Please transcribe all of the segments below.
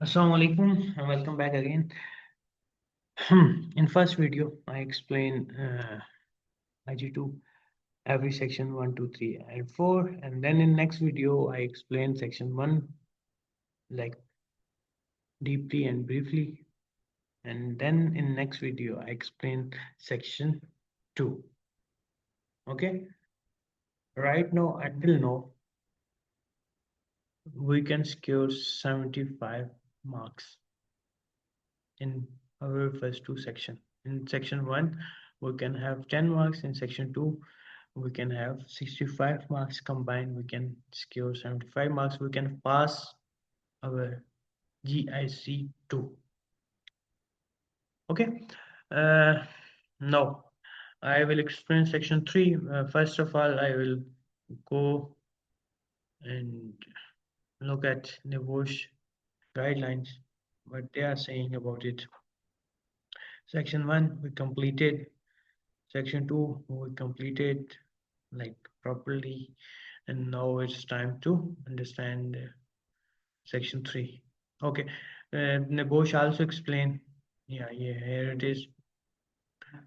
Assalamu alaikum and welcome back again. In first video, I explain IG2 every section 1, 2, 3, and 4, and then in next video I explain section 1 like deeply and briefly, and then in next video I explain section 2. Okay, right now until now we can score 75 marks in our first two section. In section 1 we can have 10 marks, in section 2 we can have 65 marks combined, we can score 75 marks, we can pass our GIC2. Okay, now I will explain section 3. First of all, I will go and look at NEBOSH guidelines, what they are saying about it. Section 1 we completed, section 2 we completed like properly, and now it's time to understand section 3. Okay, NEBOSH also explain, yeah, here it is,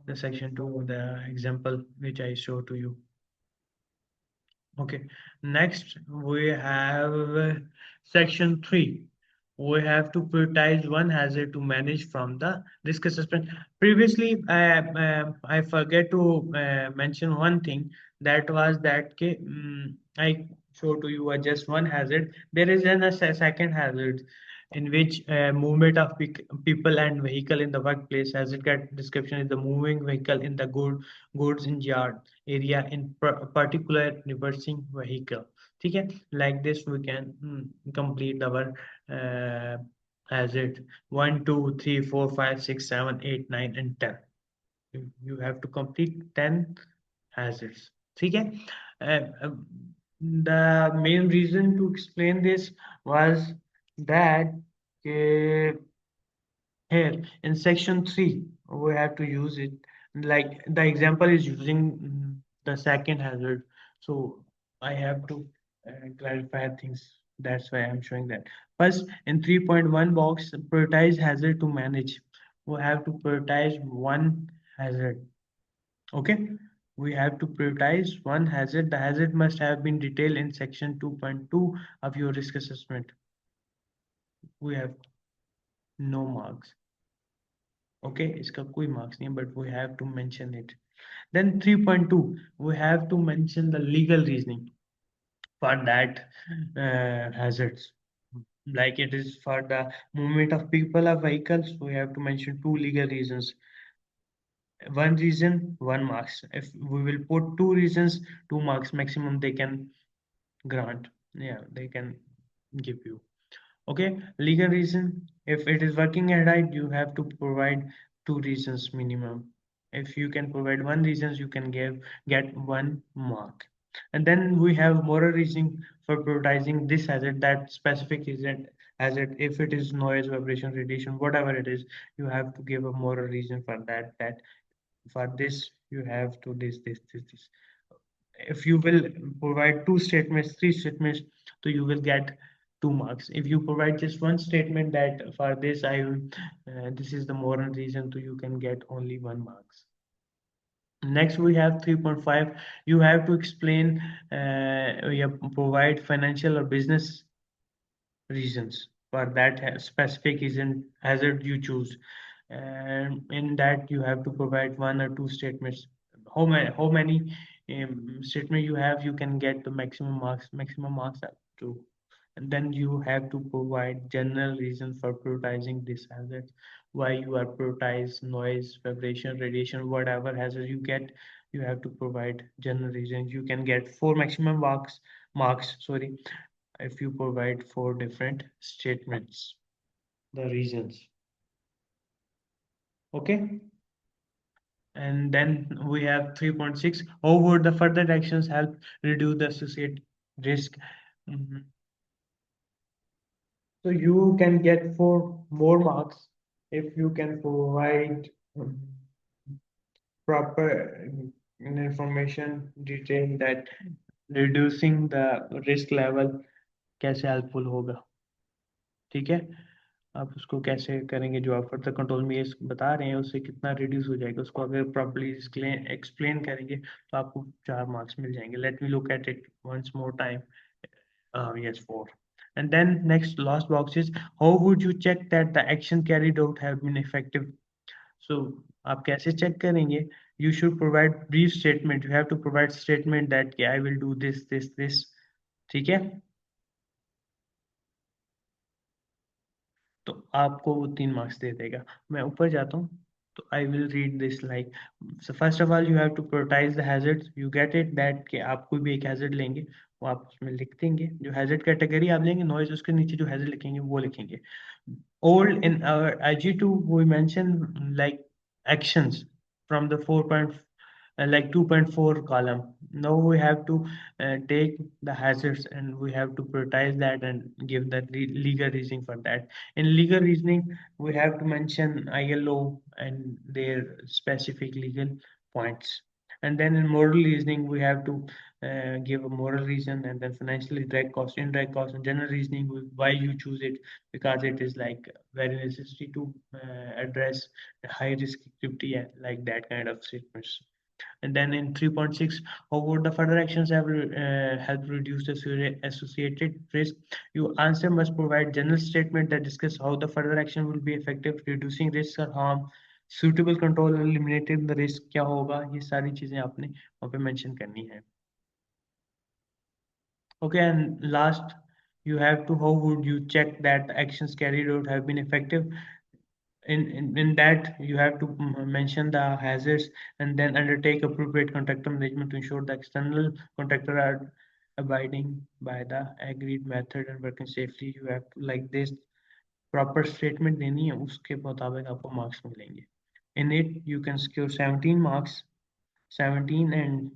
the section 2, the example which I show to you. Okay, next we have section 3. We have to prioritize one hazard to manage from the risk assessment. Previously, I forget to mention one thing, that was that I show to you just one hazard. There is a second hazard in which movement of people and vehicle in the workplace. Hazard description is the moving vehicle in the goods in yard area, in particular reversing vehicle. Okay, like this we can complete our hazard 1, 2, 3, 4, 5, 6, 7, 8, 9, and 10. You have to complete 10 hazards. Okay, the main reason to explain this was that here in section 3 we have to use it, like the example is using the second hazard, so I have to clarify things, that's why I'm showing that. First, in 3.1 box, prioritize hazard to manage, we have to prioritize one hazard. Okay, we have to prioritize one hazard. The hazard must have been detailed in section 2.2 of your risk assessment. We have no marks. Okay, इसका कोई marks नहीं, but we have to mention it. Then 3.2, we have to mention the legal reasoning for that hazards. Like it is for the movement of people or vehicles, we have to mention two legal reasons. One reason, one marks. If we will put two reasons, 2 marks maximum they can grant. Yeah, they can give you. Okay, legal reason, if it is working at height, you have to provide two reasons minimum. If you can provide one reasons, you can get 1 mark. And then we have moral reasoning for prioritizing this hazard, that specific hazard. If it is noise, vibration, radiation, whatever it is, you have to give a moral reason for that for this you have to this. If you will provide two statements, three statements, so you will get 2 marks. If you provide just one statement that for this I will this is the moral reason, so you can get only 1 marks. Next we have 3.5, you have to explain, you provide financial or business reasons for that specific isn't hazard you choose, and in that you have to provide one or two statements. How many statement you have, you can get the maximum marks up to. And then you have to provide general reason for prioritizing this hazard, why you are prioritize noise, vibration, radiation, whatever hazard you get, you have to provide general reasons. You can get 4 maximum marks, sorry, if you provide 4 different statements, the reasons. Okay, and then we have 3.6, how would the further actions help reduce the associated risk? So you can get 4 more marks if you can provide proper information detail that reducing the risk level कैसे helpful होगा. ठीक है, आप उसको कैसे करेंगे, जो आप फर्दर कंट्रोल में ये बता रहे हैं उससे कितना रिड्यूस हो जाएगा, उसको अगर प्रॉपर्ली एक्सप्लेन करेंगे तो आपको 4 मार्क्स मिल जाएंगे. Let me look at it once more time. Yes, 4. And then next last box is how would you check that the action carried out have been effective? So आप कैसे check करेंगे? You should provide brief statement. You have to provide statement that yeah, I will do this, this, this. ठीक है? तो आपको वो 3 marks दे देगा. मैं ऊपर जाता हूँ. तो I will read this like, so first of all you have to prioritize the hazards. You get it that कि आप कोई भी एक hazard लेंगे, वो आप उसमें लिख देंगे. जो hazard कैटेगरी आप लेंगे, नॉइज उसके नीचे जो hazard लिखेंगे वो लिखेंगे. Old in our IG2 we mentioned like actions from the 4 point like 2.4 column. Now we have to take the hazards and we have to prioritize that and give the legal reasoning for that. In legal reasoning, we have to mention ILO and their specific legal points. And then in moral reasoning, we have to give a moral reason, and then financially direct cost, indirect cost, and general reasoning why you choose it, because it is like very necessary to address high risk activity and like that kind of statements. And then in 3.6, how would the further actions have helped reduce the associated risk? Your answer must provide general statement that discuss how the further action will be effective, reducing risk or harm, suitable control, eliminating the risk. क्या होगा, ये सारी चीजें आपने वहाँ पे mention करनी है. Okay, and last, you have to how would you check that the actions carried out have been effective? In that you have to mention the hazards and then undertake appropriate contractor management to ensure the external contractor are abiding by the agreed method and working safely. You have to like this proper statement देनी है, उसके मुताबिक आपको marks मिलेंगे. In it you can secure 17 marks, 17 and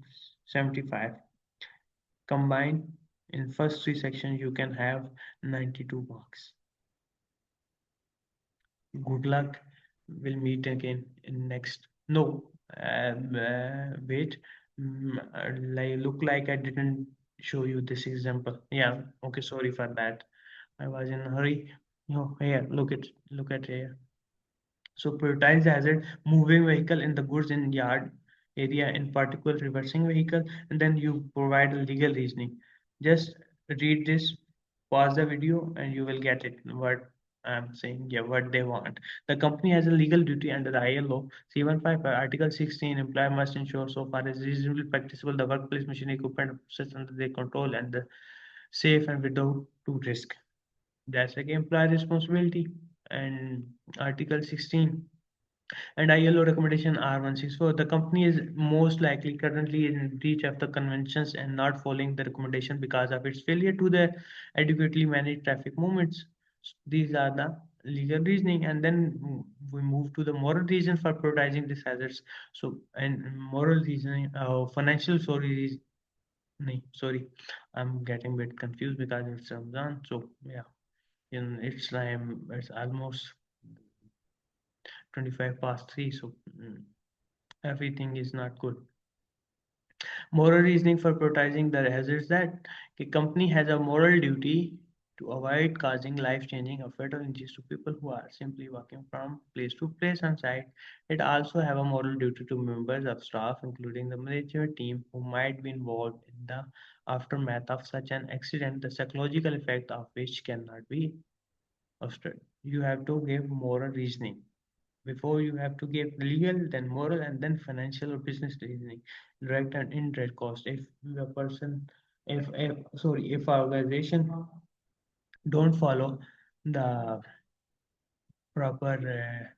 75 combined. In first 3 sections you can have 92 marks. Good luck. We'll meet again in next. No, wait. Like look like I didn't show you this example. Yeah. Okay. Sorry for that. I was in a hurry. No. Here. Look at here. So prioritize the hazard, moving vehicle in the goods in yard area, in particular reversing vehicle, and then you provide a legal reasoning. Just read this, pause the video, and you will get it. What I'm saying, yeah, what they want. The company has a legal duty under the ILO C15 Article 16. Employer must ensure so far as reasonably practicable the workplace machinery equipment process under their control and the safe and without to risk. That's like employer responsibility and Article 16 and ILO recommendation R164. The company is most likely currently in breach of the conventions and not following the recommendation because of its failure to the adequately manage traffic movements. These are the legal reasoning, and then we move to the moral reason for prioritizing these hazards. So, and moral reasoning, financial sorry, sorry, I'm getting a bit confused because it's Ramadan. So yeah, in it's time, it's almost 25 past 3. So everything is not good. Moral reasoning for prioritizing the hazards that the company has a moral duty to avoid causing life-changing or fatal injuries to people who are simply walking from place to place on site. It also have a moral duty to members of staff, including the management team, who might be involved in the aftermath of such an accident, the psychological effect of which cannot be obstructed. You have to give moral reasoning before you have to give legal, then moral, and then financial or business reasoning, direct and indirect cost. If a person, if sorry, if our organization don't follow the proper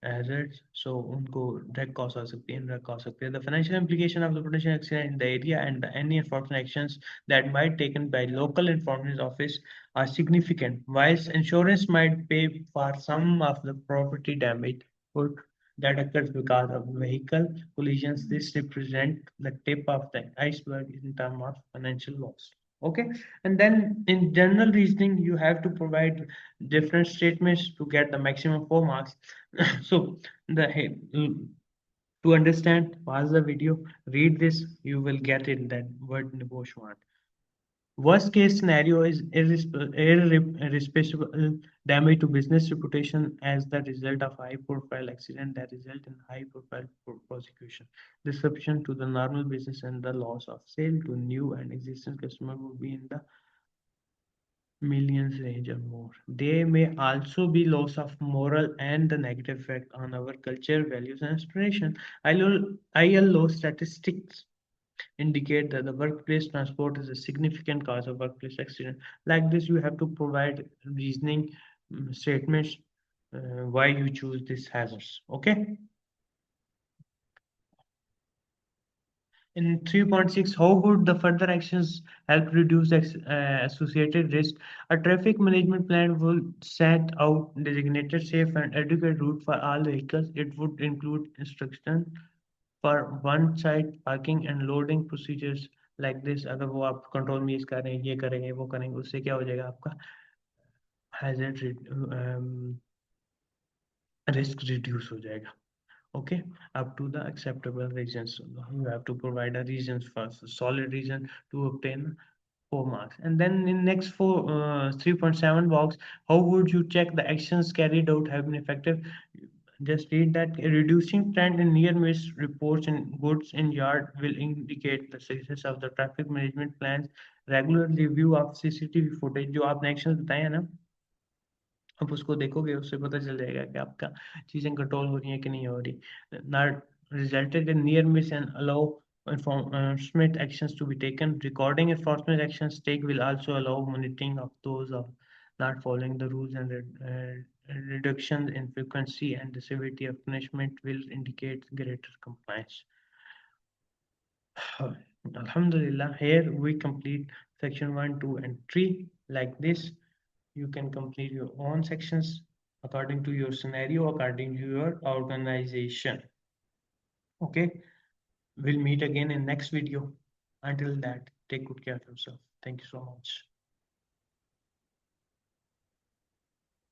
hazards, so उनको direct cost आ सकती है, indirect cost आ सकती है. The financial implication of the potential accident in the area and any enforcement actions that might be taken by local enforcement office are significant. Whilst insurance might pay for some of the property damage that occurs because of vehicle collisions, this represent the tip of the iceberg in terms of financial loss. Okay, and then in general reasoning, you have to provide different statements to get the maximum 4 marks. So the hey, to understand, pause the video, read this, you will get it that what NEBOSH want. Worst case scenario is irreversible damage to business reputation as the result of high profile accident that result in high profile prosecution. Disruption to the normal business and the loss of sale to new and existing customer would be in the millions range or more. They may also be loss of moral and the negative effect on our culture, values, and aspiration. ILO statistics indicate that the workplace transport is a significant cause of workplace accident. Like this, you have to provide reasoning statements why you choose this hazards. Okay. In 3.6, how would the further actions help reduce associated risk? A traffic management plan will set out designated safe and adequate route for all vehicles. It would include instruction for one-side parking and loading procedures like this. अगर वो आप control में करें ये करेंगे वो करेंगे उससे क्या हो जाएगा आपका hazard risk reduce हो जाएगा. Okay, up to the acceptable reasons. You have to provide a reasons first, a solid reason to obtain 4 marks. And then in next 3.7 box, how would you check the actions carried out have been effective? Just read that reducing trend in near miss reports and goods in yard will indicate the success of the traffic management plans. Regular review of CCTV footage जो आपने actions बताए हैं ना, आप उसको देखोगे उससे पता चल जाएगा कि आपका चीजें कंट्रोल हो रही हैं कि नहीं हो रही. Not resulted in near miss and allow enforcement actions to be taken. Recording enforcement actions take will also allow monitoring of those of not following the rules and reduction in frequency and the severity of punishment will indicate greater compliance. Alhamdulillah, here we complete section 1, 2, and 3 like this. You can complete your own sections according to your scenario, according to your organization. Okay, we'll meet again in next video. Until that, take good care of yourself. Thank you so much.